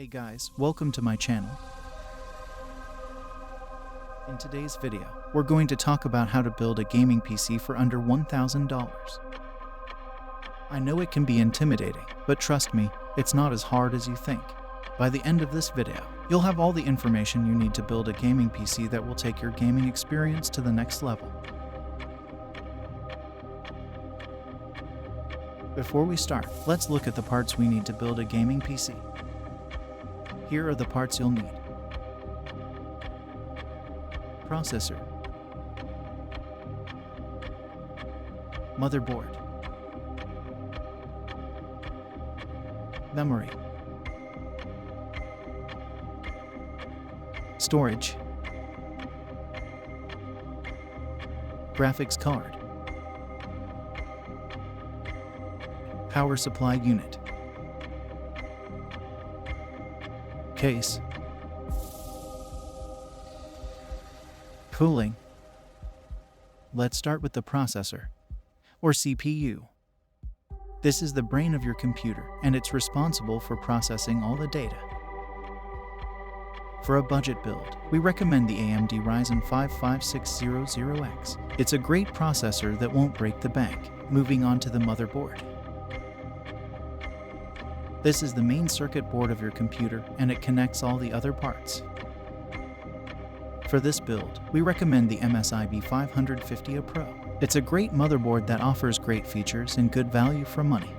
Hey guys, welcome to my channel. In today's video, we're going to talk about how to build a gaming PC for under $1,000. I know it can be intimidating, but trust me, it's not as hard as you think. By the end of this video, you'll have all the information you need to build a gaming PC that will take your gaming experience to the next level. Before we start, let's look at the parts we need to build a gaming PC. Here are the parts you'll need. Processor, motherboard, memory, storage, graphics card, power supply unit, case, cooling. Let's start with the processor, or CPU. This is the brain of your computer, and it's responsible for processing all the data. For a budget build, we recommend the AMD Ryzen 5 5600X. It's a great processor that won't break the bank. Moving on to the motherboard. This is the main circuit board of your computer, and it connects all the other parts. For this build, we recommend the MSI B550A Pro. It's a great motherboard that offers great features and good value for money.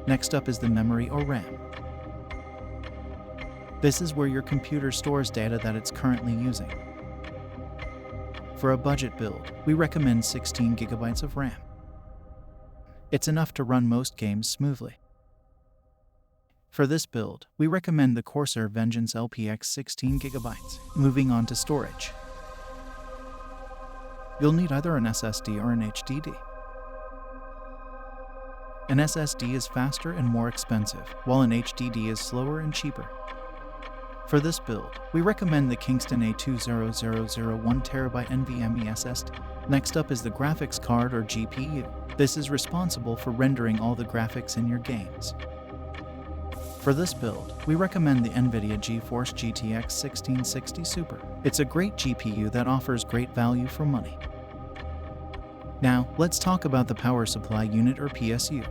Next up is the memory or RAM. This is where your computer stores data that it's currently using. For a budget build, we recommend 16 GB of RAM. It's enough to run most games smoothly. For this build, we recommend the Corsair Vengeance LPX 16 GB. Moving on to storage. You'll need either an SSD or an HDD. An SSD is faster and more expensive, while an HDD is slower and cheaper. For this build, we recommend the Kingston A20001 TB NVMe SSD. Next up is the graphics card or GPU. This is responsible for rendering all the graphics in your games. For this build, we recommend the NVIDIA GeForce GTX 1660 Super. It's a great GPU that offers great value for money. Now, let's talk about the power supply unit or PSU.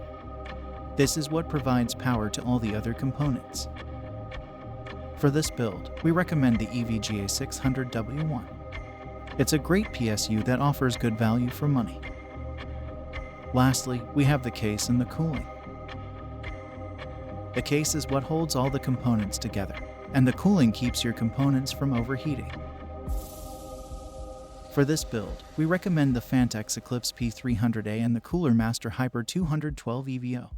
This is what provides power to all the other components. For this build, we recommend the EVGA 600W1. It's a great PSU that offers good value for money. Lastly, we have the case and the cooling. The case is what holds all the components together, and the cooling keeps your components from overheating. For this build, we recommend the Phanteks Eclipse P300A and the Cooler Master Hyper 212 EVO.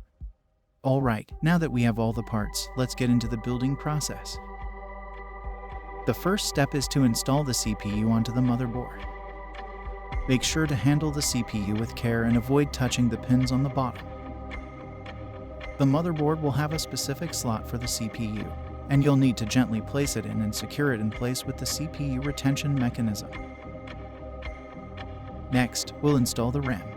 Alright, now that we have all the parts, let's get into the building process. The first step is to install the CPU onto the motherboard. Make sure to handle the CPU with care and avoid touching the pins on the bottom. The motherboard will have a specific slot for the CPU, and you'll need to gently place it in and secure it in place with the CPU retention mechanism. Next, we'll install the RAM.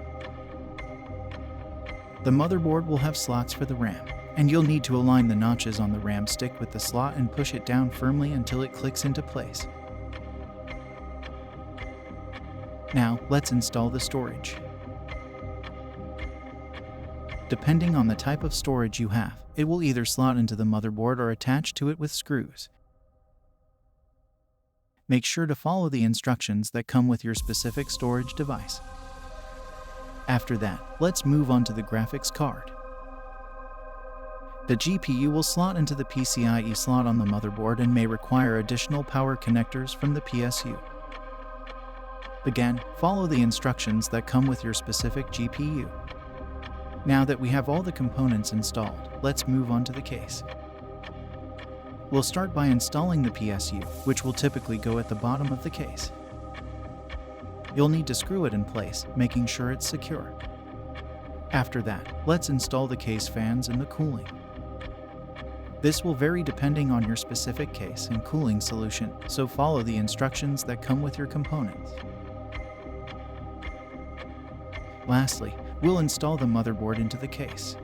The motherboard will have slots for the RAM, and you'll need to align the notches on the RAM stick with the slot and push it down firmly until it clicks into place. Now, let's install the storage. Depending on the type of storage you have, it will either slot into the motherboard or attach to it with screws. Make sure to follow the instructions that come with your specific storage device. After that, let's move on to the graphics card. The GPU will slot into the PCIe slot on the motherboard and may require additional power connectors from the PSU. Again, follow the instructions that come with your specific GPU. Now that we have all the components installed, let's move on to the case. We'll start by installing the PSU, which will typically go at the bottom of the case. You'll need to screw it in place, making sure it's secure. After that, let's install the case fans and the cooling. This will vary depending on your specific case and cooling solution, so follow the instructions that come with your components. Lastly, we'll install the motherboard into the case.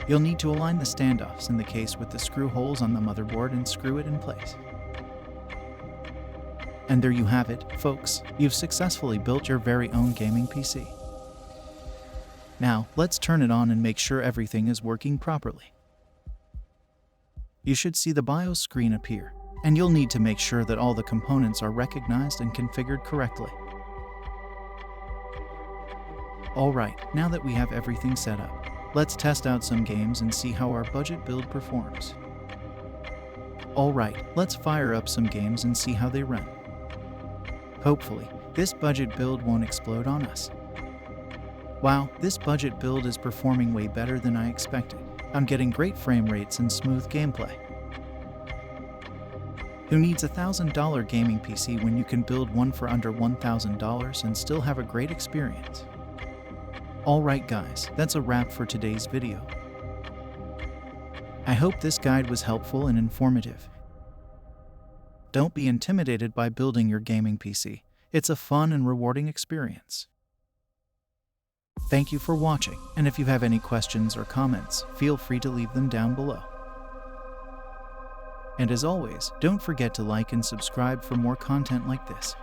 You'll need to align the standoffs in the case with the screw holes on the motherboard and screw it in place. And there you have it, folks. You've successfully built your very own gaming PC. Now, let's turn it on and make sure everything is working properly. You should see the BIOS screen appear, and you'll need to make sure that all the components are recognized and configured correctly. Alright, now that we have everything set up, let's test out some games and see how our budget build performs. Alright, let's fire up some games and see how they run. Hopefully, this budget build won't explode on us. Wow, this budget build is performing way better than I expected. I'm getting great frame rates and smooth gameplay. Who needs a $1,000 gaming PC when you can build one for under $1,000 and still have a great experience? Alright guys, that's a wrap for today's video. I hope this guide was helpful and informative. Don't be intimidated by building your gaming PC. It's a fun and rewarding experience. Thank you for watching, and if you have any questions or comments, feel free to leave them down below. And as always, don't forget to like and subscribe for more content like this.